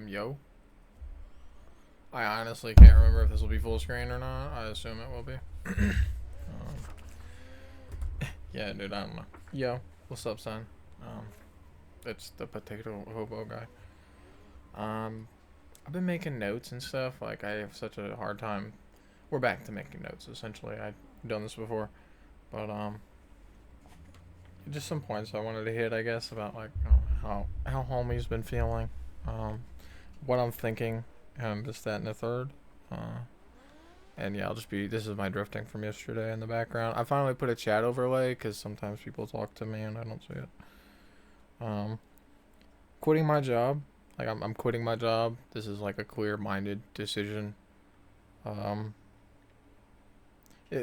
Yo. I honestly can't remember if this will be full screen or not. I assume it will be. Yeah, dude, I don't know. Yo, what's up, son? It's the potato hobo guy. I've been making notes and stuff. Like, I have such a hard time. We're back to making notes, essentially. I've done this before. But, just some points I wanted to hit, I guess, about, like, how homie's been feeling. What I'm thinking, and this, that, and the third. And yeah, this is my drifting from yesterday in the background. I finally put a chat overlay because sometimes people talk to me and I don't see it. Quitting my job. Like, I'm quitting my job. This is like a clear-minded decision.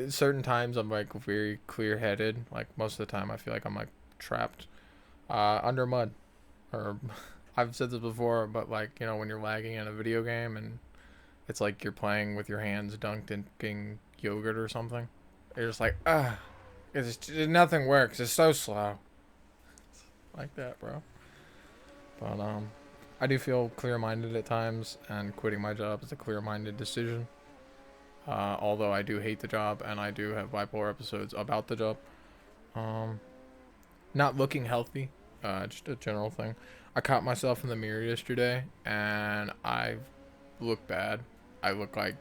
Certain times I'm like very clear-headed. Like, most of the time I feel like I'm like trapped under mud. Or I've said this before, but like, when you're lagging in a video game and it's like you're playing with your hands dunked in fucking yogurt or something. You're just like, nothing works. It's so slow. Like that, bro. But I do feel clear-minded at times, and quitting my job is a clear-minded decision. Although I do hate the job, and I do have bipolar episodes about the job. Not looking healthy, just a general thing. I caught myself in the mirror yesterday, and I look bad. I look like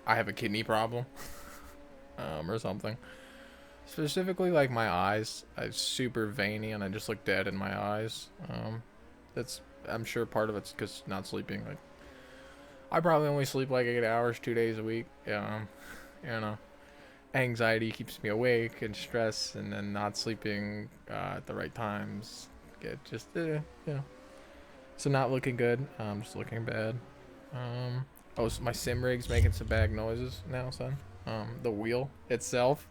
I have a kidney problem, or something. Specifically, like my eyes, I'm super veiny, and I just look dead in my eyes. I'm sure part of it's because not sleeping. Like, I probably only sleep like 8 hours, 2 days a week. Anxiety keeps me awake, and stress, and then not sleeping at the right times get just So not looking good. Just looking bad. So my sim rig's making some bad noises now, son. The wheel itself.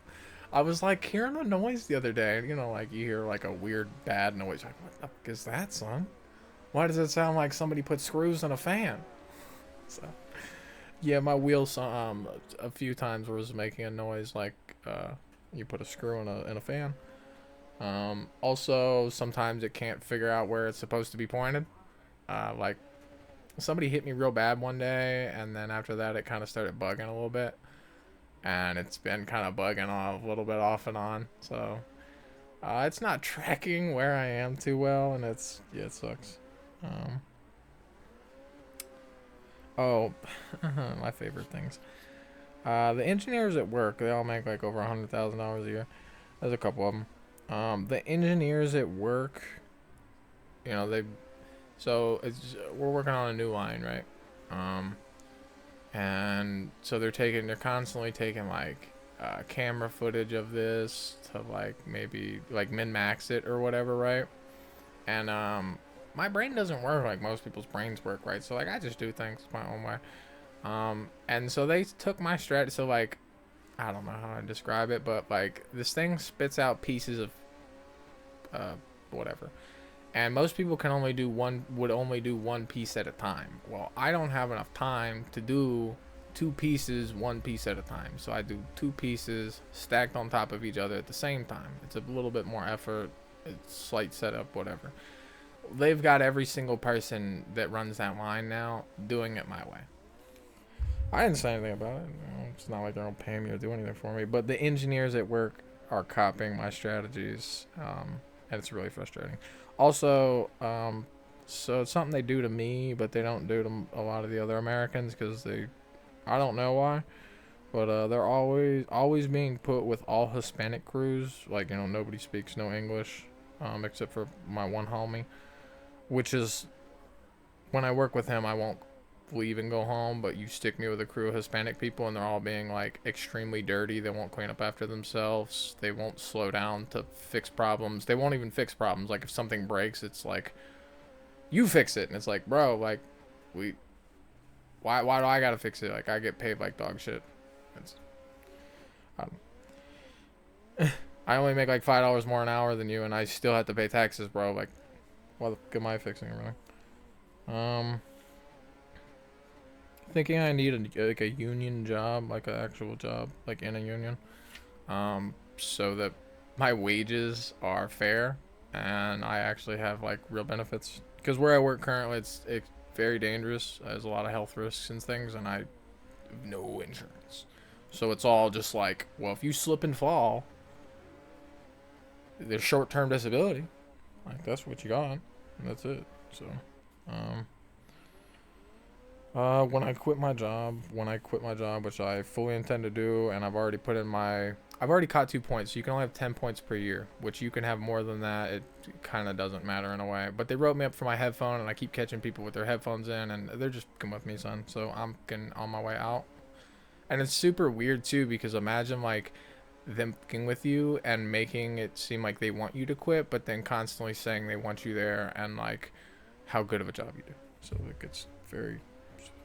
I was like hearing a noise the other day. Like you hear like a weird bad noise. Like, what the fuck is that, son? Why does it sound like somebody put screws in a fan? So, yeah, my wheel a few times was making a noise like you put a screw in a fan. Also, sometimes it can't figure out where it's supposed to be pointed. Like, somebody hit me real bad one day, and then after that it kind of started bugging a little bit, and it's been kind of bugging off a little bit off and on. So it's not tracking where I am too well, and it sucks. My favorite things. The engineers at work, they all make like over $100,000 a year. There's a couple of them. The engineers at work, we're working on a new line, right? And so they're constantly taking like camera footage of this to like maybe like min-max it or whatever, right? And my brain doesn't work like most people's brains work, right? So like I just do things my own way. And so they took my strat. So like, I don't know how to describe it, but like this thing spits out pieces of whatever. And most people would only do one piece at a time. Well, I don't have enough time to do two pieces, one piece at a time. So I do two pieces stacked on top of each other at the same time. It's a little bit more effort. It's slight setup, whatever. They've got every single person that runs that line now doing it my way. I didn't say anything about it. It's not like they don't pay me or do anything for me. But the engineers at work are copying my strategies, and it's really frustrating. Also, so it's something they do to me, but they don't do to a lot of the other Americans because I don't know why, but they're always being put with all Hispanic crews. Like, nobody speaks no English, except for my one homie, which is when I work with him, I won't leave and go home, but you stick me with a crew of Hispanic people and they're all being like extremely dirty. They won't clean up after themselves. They won't slow down to fix problems. They won't even fix problems. Like if something breaks, it's like, you fix it. And it's like, bro, like why do I gotta fix it? Like I get paid like dog shit. I only make like $5 more an hour than you and I still have to pay taxes, bro. Like, why the fuck am I fixing everything? Thinking I need a union job, like an actual job, like in a union, so that my wages are fair and I actually have like real benefits. Because where I work currently, it's very dangerous. There's a lot of health risks and things, and I have no insurance. So it's all just like, well, if you slip and fall, there's short-term disability. Like, that's what you got, and that's it. So, when I quit my job, which I fully intend to do, and I've already caught 2 points. So you can only have 10 points per year, which you can have more than that. It kind of doesn't matter in a way. But they wrote me up for my headphone, and I keep catching people with their headphones in, and they're just fucking with me, son. So I'm getting on my way out. And it's super weird too, because imagine like them fucking with you and making it seem like they want you to quit, but then constantly saying they want you there and like how good of a job you do. So it gets very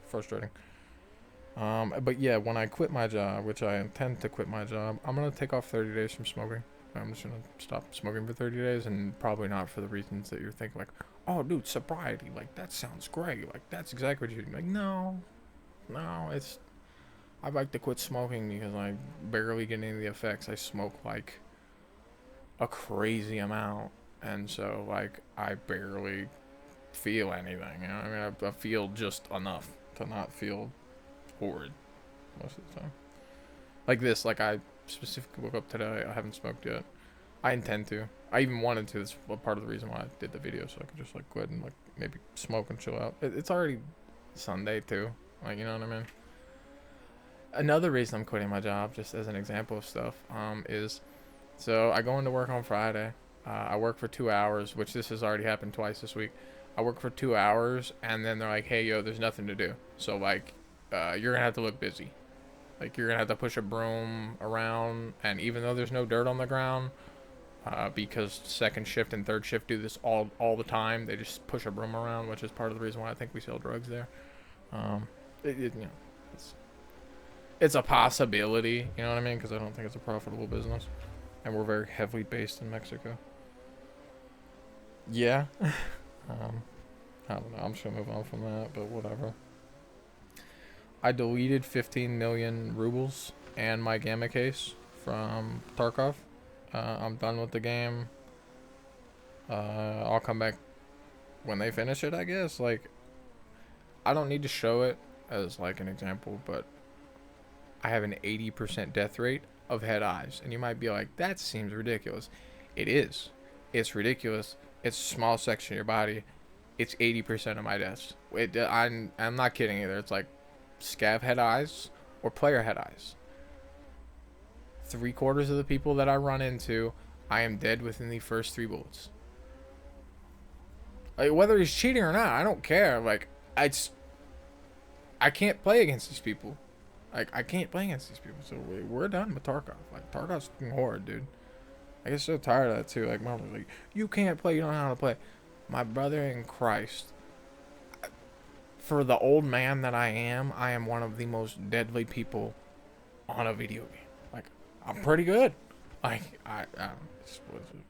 frustrating. But yeah, when I quit my job, which I intend to quit my job, I'm gonna take off 30 days from smoking. I'm just gonna stop smoking for 30 days, and probably not for the reasons that you're thinking, like, oh, dude, sobriety, like that sounds great, like that's exactly what you're like. No, it's I'd like to quit smoking because I barely get any of the effects. I smoke like a crazy amount, and so like I barely feel anything. You know, I mean, I feel just enough to not feel horrid most of the time. Like this, like I specifically woke up today. I haven't smoked yet. I intend to. I even wanted to. That's part of the reason why I did the video, so I could just like quit and like maybe smoke and chill out. It's already Sunday too. Like, you know what I mean? Another reason I'm quitting my job, just as an example of stuff, is so I go into work on Friday. I work for 2 hours, which this has already happened twice this week. I work for 2 hours, and then they're like, hey, yo, there's nothing to do. So, like, you're going to have to look busy. Like, you're going to have to push a broom around, and even though there's no dirt on the ground, because second shift and third shift do this all the time, they just push a broom around, which is part of the reason why I think we sell drugs there. You know, it's a possibility, you know what I mean? Because I don't think it's a profitable business. And we're very heavily based in Mexico. Yeah. I don't know. I'm just going to move on from that, but whatever. I deleted 15 million rubles and my Gamma case from Tarkov. I'm done with the game. I'll come back when they finish it, I guess. Like, I don't need to show it as, like, an example, but I have an 80% death rate of head eyes. And you might be like, that seems ridiculous. It is. It's ridiculous. It's a small section of your body. It's 80% of my deaths. I'm not kidding either. It's like scav head eyes or player head eyes. 3/4 of the people that I run into, I am dead within the first 3 bullets. Like, whether he's cheating or not, I don't care. Like, I can't play against these people. Like, I can't play against these people, so we're done with Tarkov. Like, Tarkov's fucking hard, dude. I get so tired of that, too. Like, mom was like, you can't play, you don't know how to play. My brother in Christ, for the old man that I am one of the most deadly people on a video game. Like, I'm pretty good. Like, I don't know.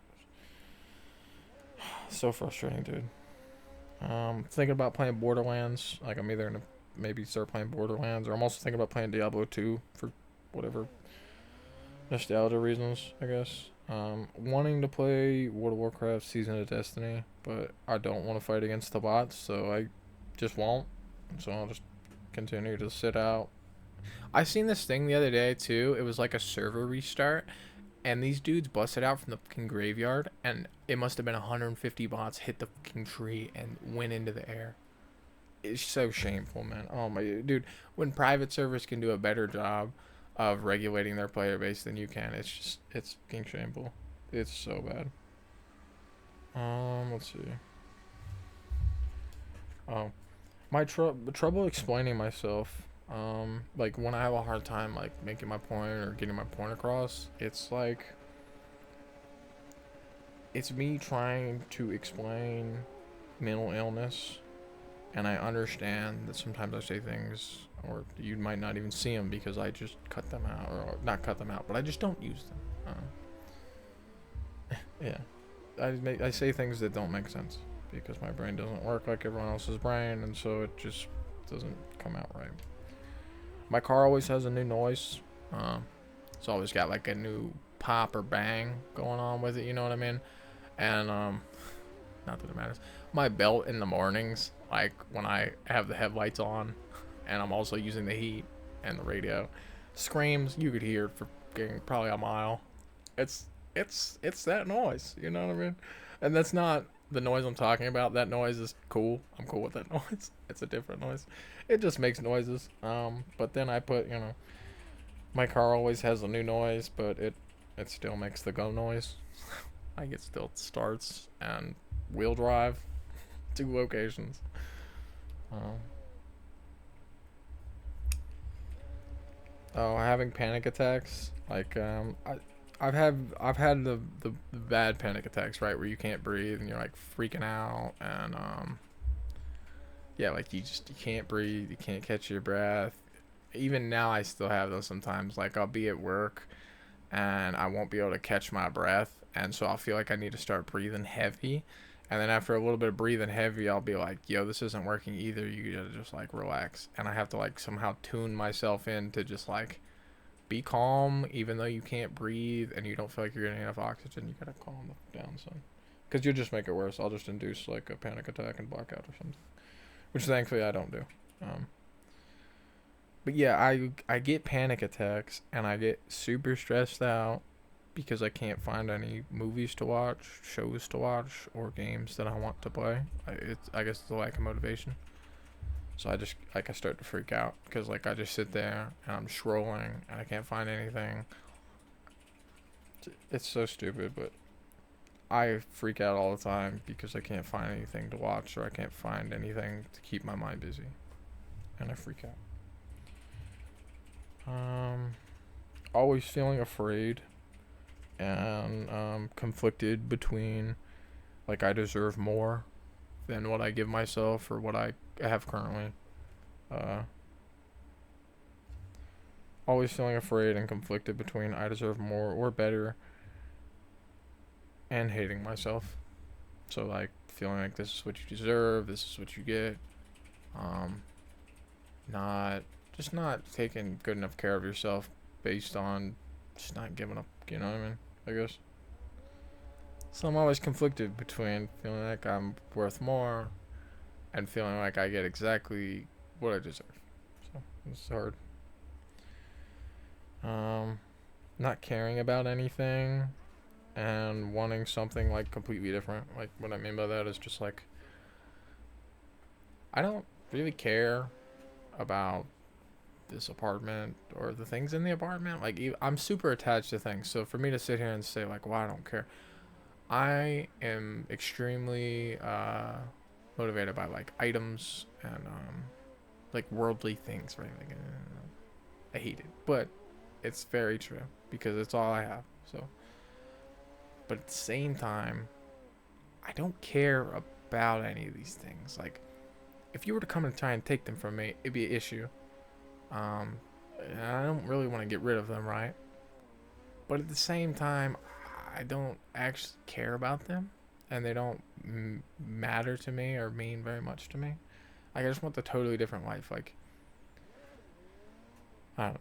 So frustrating, dude. Thinking about playing Borderlands. Like, I'm either gonna maybe start playing Borderlands, or I'm also thinking about playing Diablo 2 for whatever nostalgia reasons, I guess. Wanting to play World of Warcraft Season of Destiny, but I don't want to fight against the bots, so I just won't. So I'll just continue to sit out. I seen this thing the other day too. It was like a server restart, and these dudes busted out from the fucking graveyard, and it must have been 150 bots hit the fucking tree and went into the air. It's so shameful, man. Oh my dude, when private servers can do a better job of regulating their player base than you can, it's fucking shameful. It's so bad. Let's see. Oh, my trouble explaining myself. Like when I have a hard time like making my point or getting my point across, it's like it's me trying to explain mental illness. And I understand that sometimes I say things, or you might not even see them because I just cut them out, or not cut them out, but I just don't use them. Yeah, I say things that don't make sense because my brain doesn't work like everyone else's brain, and so it just doesn't come out right. My car always has a new noise. It's always got like a new pop or bang going on with it. You know what I mean? And not that it matters. My belt in the mornings, like when I have the headlights on, and I'm also using the heat and the radio, screams. You could hear it for probably a mile. It's it's that noise. You know what I mean? And that's not the noise I'm talking about. That noise is cool. I'm cool with that noise. It's a different noise. It just makes noises. But then I put, my car always has a new noise, but it still makes the go noise. Like it still starts and wheel drive to locations. Um, Having panic attacks. Like I've had the bad panic attacks, right, where you can't breathe and you're like freaking out, and yeah, like you can't breathe, you can't catch your breath. Even now I still have those sometimes. Like I'll be at work and I won't be able to catch my breath, and so I'll feel like I need to start breathing heavy. And then after a little bit of breathing heavy, I'll be like, "Yo, this isn't working either. You gotta just like relax." And I have to like somehow tune myself in to just like be calm, even though you can't breathe and you don't feel like you're getting enough oxygen. You gotta calm down, son, because you'll just make it worse. I'll just induce like a panic attack and blackout or something, which thankfully I don't do. Um, but yeah, I get panic attacks and I get super stressed out because I can't find any movies to watch, shows to watch, or games that I want to play. I guess it's a lack of motivation. So I just like I start to freak out because like I just sit there and I'm scrolling and I can't find anything. It's so stupid, but I freak out all the time because I can't find anything to watch or I can't find anything to keep my mind busy, and I freak out. Um, Always feeling afraid and conflicted between like I deserve more than what I give myself or what I have currently. Uh, Always feeling afraid and conflicted between I deserve more or better and hating myself. So like feeling like this is what you deserve, this is what you get. Um, not just not taking good enough care of yourself based on just not giving up. You know what I mean? I guess. So I'm always conflicted between feeling like I'm worth more and feeling like I get exactly what I deserve. So it's hard. Um, Not caring about anything and wanting something like completely different. Like what I mean by that is just like I don't really care about this apartment or the things in the apartment. Like I'm super attached to things. So for me to sit here and say like, "Well, I don't care," I am extremely motivated by like items and like worldly things, right? Like I hate it, but it's very true because it's all I have. So, but at the same time, I don't care about any of these things. Like, if you were to come and try and take them from me, it'd be an issue. Um, and I don't really want to get rid of them, right? But at the same time, I don't actually care about them, and they don't matter to me or mean very much to me. Like, I just want the totally different life. Like, I don't know,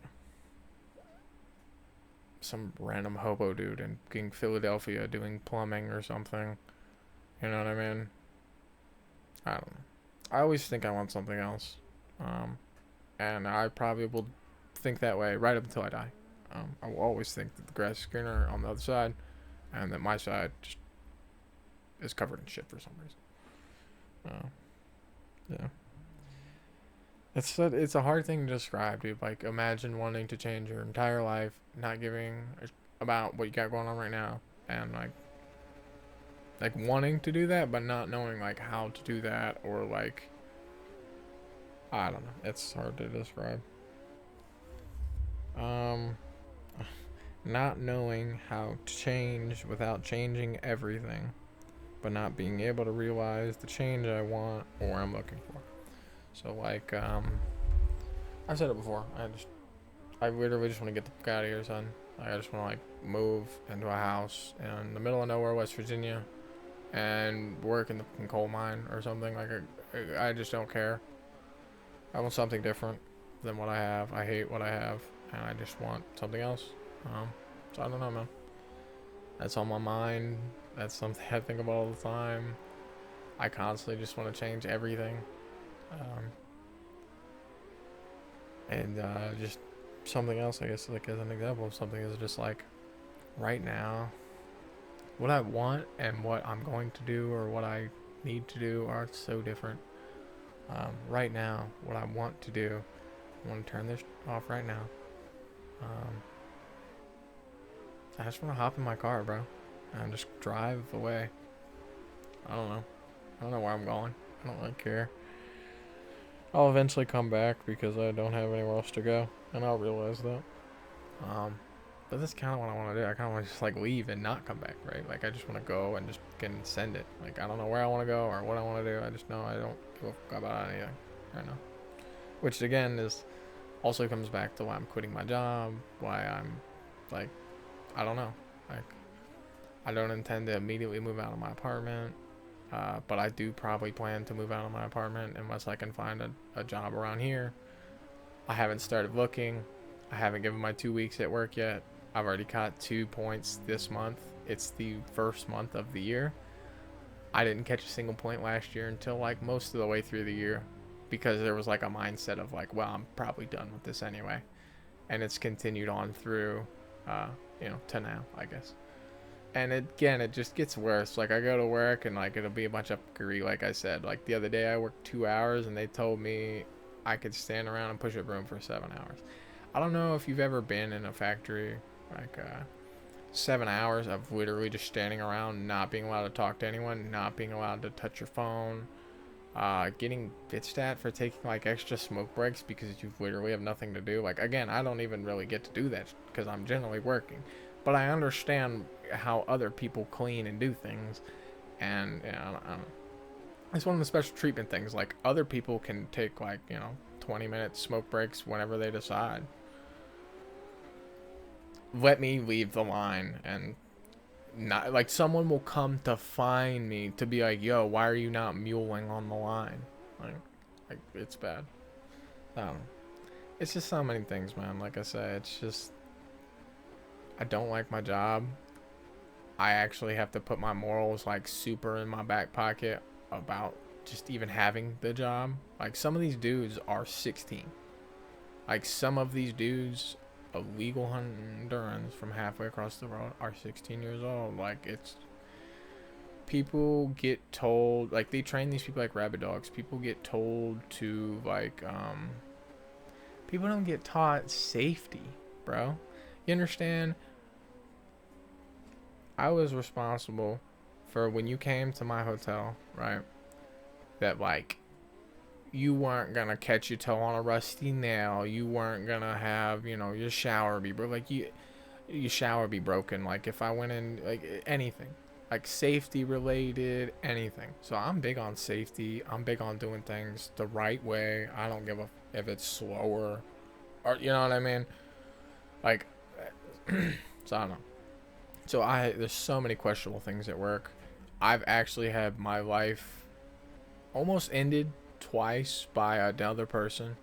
some random hobo dude in Philadelphia doing plumbing or something. You know what I mean? I don't know. I always think I want something else. Um, and I probably will think that way right up until I die. I will always think that the grass is greener on the other side, and that my side just is covered in shit for some reason. Yeah, it's a hard thing to describe, dude. Like imagine wanting to change your entire life, not giving about what you got going on right now, and like wanting to do that, but not knowing like how to do that, or like I don't know. It's hard to describe. Um, Not knowing how to change without changing everything, but not being able to realize the change I want or I'm looking for. So like I've said it before. I literally just want to get the fuck out of here, son. Like, I just want to like move into a house in the middle of nowhere, West Virginia, and work in the fucking coal mine or something. Like I just don't care. I want something different than what I have. I hate what I have, and I just want something else. So I don't know, man. That's on my mind. That's something I think about all the time. I constantly just want to change everything. Um, and just something else, I guess, like as an example of something is just like right now, what I want and what I'm going to do or what I need to do are so different. Right now, what I want to do, I want to turn this off right now. Um, I just want to hop in my car, bro, and just drive away. I don't know. I don't know where I'm going. I don't really care. I'll eventually come back because I don't have anywhere else to go, and I'll realize that. Um, but that's kind of what I want to do. I kind of want to just like leave and not come back, right? Like I just want to go and just can send it. Like I don't know where I want to go or what I want to do. I just know I don't give a fuck about anything right now. Which again is also comes back to why I'm quitting my job. Why I'm like, I don't know. Like I don't intend to immediately move out of my apartment. But I do probably plan to move out of my apartment unless I can find a job around here. I haven't started looking. I haven't given my 2 weeks at work yet. I've already caught 2 points this month. It's the first month of the year. I didn't catch a single point last year until like most of the way through the year because there was like a mindset of like, well, I'm probably done with this anyway. And it's continued on through, to now, I guess. And it just gets worse. Like I go to work and like it'll be a bunch of fuckery. Like I said, like the other day I worked 2 hours and they told me I could stand around and push a broom for 7 hours. I don't know if you've ever been in a factory like 7 hours of literally just standing around, not being allowed to talk to anyone, not being allowed to touch your phone, getting bitched at for taking like extra smoke breaks because you literally have nothing to do. Like again, I don't even really get to do that because I'm generally working, but I understand how other people clean and do things, and it's one of the special treatment things. Like other people can take like 20-minute smoke breaks whenever they decide. Let me leave the line and not like someone will come to find me to be like, yo, why are you not muling on the line? Like it's bad. I don't know. It's just so many things, man. Like I said, it's just I don't like my job. I actually have to put my morals like super in my back pocket about just even having the job. Like some of these dudes are 16. Like some of these dudes, illegal Hondurans from halfway across the world, are 16 years old. Like it's people get told, like they train these people like rabid dogs. People get told to like people don't get taught safety, bro. You understand? I was responsible for when you came to my hotel, right? That like you weren't gonna catch your toe on a rusty nail. You weren't gonna have, your shower be broken. Like your shower be broken. Like if I went in, like anything, like safety related, anything. So I'm big on safety. I'm big on doing things the right way. I don't give a if it's slower, or you know what I mean. Like, so I don't know. So there's so many questionable things at work. I've actually had my life almost ended twice by another person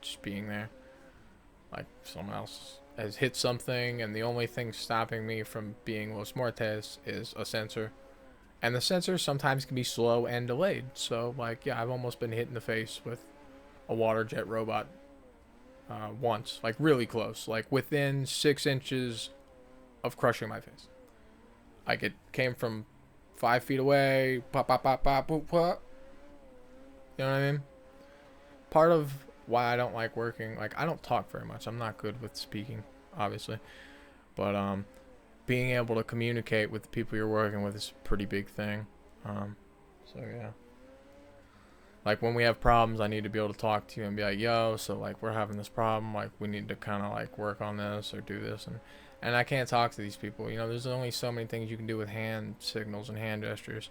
just being there. Like someone else has hit something and the only thing stopping me from being Los Muertes is a sensor. And the sensor sometimes can be slow and delayed. So like yeah, I've almost been hit in the face with a water jet robot once. Like really close. Like within 6 inches of crushing my face. Like it came from 5 feet away. Pop, pop, pop, pop, pop, pop. You know what I mean? Part of why I don't like working, like I don't talk very much. I'm not good with speaking, obviously. But being able to communicate with the people you're working with is a pretty big thing. So yeah. Like when we have problems, I need to be able to talk to you and be like, yo, so like we're having this problem, like we need to kind of like work on this or do this, and I can't talk to these people. There's only so many things you can do with hand signals and hand gestures.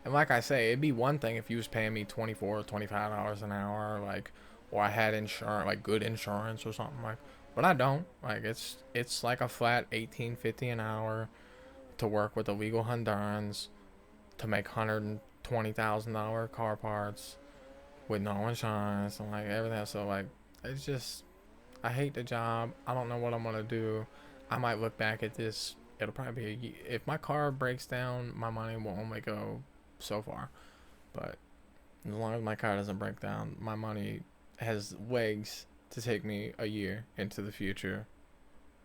And like I say, it'd be one thing if you was paying me $24 or $25 an hour, like, or I had insurance, like good insurance or something like. But I don't. Like it's like a flat $18.50 an hour to work with illegal Hondurans to make $120,000 car parts with no insurance and like everything. So like it's just I hate the job. I don't know what I'm gonna do. I might look back at this. It'll probably be if my car breaks down, my money will only go so far. But as long as my car doesn't break down, my money has legs to take me a year into the future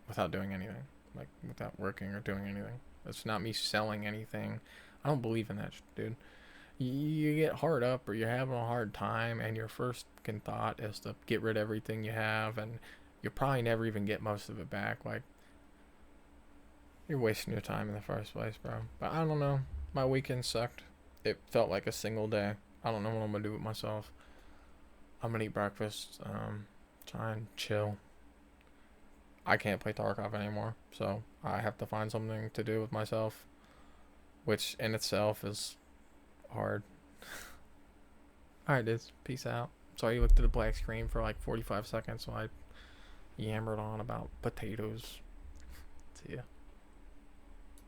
without doing anything, like without working or doing anything. It's not me selling anything. I don't believe in that, dude. You get hard up or you're having a hard time, and your first fucking thought is to get rid of everything you have, and you'll probably never even get most of it back. Like, you're wasting your time in the first place, bro. But I don't know. My weekend sucked. It felt like a single day. I don't know what I'm gonna do with myself. I'm gonna eat breakfast. Try and chill. I can't play Tarkov anymore, so I have to find something to do with myself, which in itself is hard. Alright, dudes. Peace out. Sorry you looked at the black screen for like 45 seconds while I yammered on about potatoes. See ya.